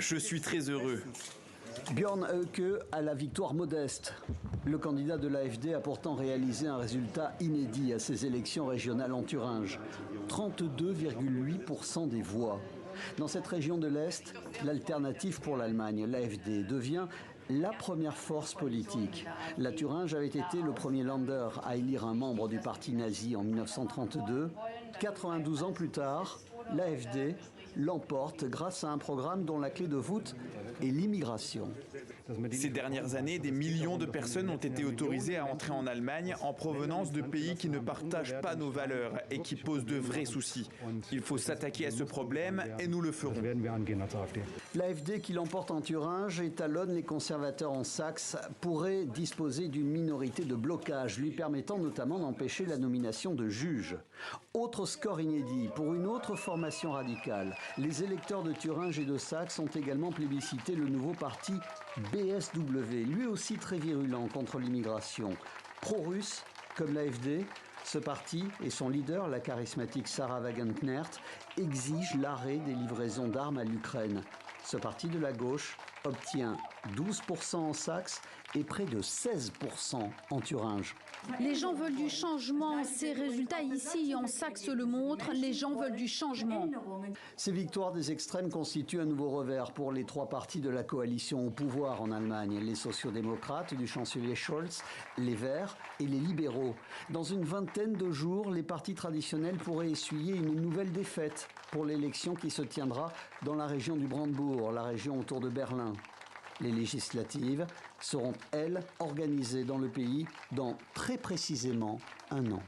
Je suis très heureux. Björn Höcke a la victoire modeste. Le candidat de l'AfD a pourtant réalisé un résultat inédit à ces élections régionales en Thuringe. 32,8% des voix. Dans cette région de l'Est, l'alternative pour l'Allemagne, l'AfD, devient la première force politique. La Thuringe avait été le premier Länder à élire un membre du parti nazi en 1932. 92 ans plus tard, l'AfD l'emporte grâce à un programme dont la clé de voûte est l'immigration. Ces dernières années, des millions de personnes ont été autorisées à entrer en Allemagne en provenance de pays qui ne partagent pas nos valeurs et qui posent de vrais soucis. Il faut s'attaquer à ce problème et nous le ferons. L'AfD qui l'emporte en Thuringe étalonne les conservateurs en Saxe, pourrait disposer d'une minorité de blocage, lui permettant notamment d'empêcher la nomination de juges. Autre score inédit pour une autre formation radicale. Les électeurs de Thuringe et de Saxe ont également plébiscité le nouveau parti BSW, lui aussi très virulent contre l'immigration. Pro-russe comme l'AfD, ce parti et son leader, la charismatique Sarah Wagenknecht, exigent l'arrêt des livraisons d'armes à l'Ukraine. Ce parti de la gauche obtient 12% en Saxe et près de 16% en Thuringe. Les gens veulent du changement. Ces résultats ici en Saxe le montrent. Les gens veulent du changement. Ces victoires des extrêmes constituent un nouveau revers pour les trois partis de la coalition au pouvoir en Allemagne. Les sociodémocrates du chancelier Scholz, les Verts et les libéraux. Dans une vingtaine de jours, les partis traditionnels pourraient essuyer une nouvelle défaite pour l'élection qui se tiendra dans la région du Brandebourg, la région autour de Berlin. Les législatives seront, elles, organisées dans le pays dans très précisément un an.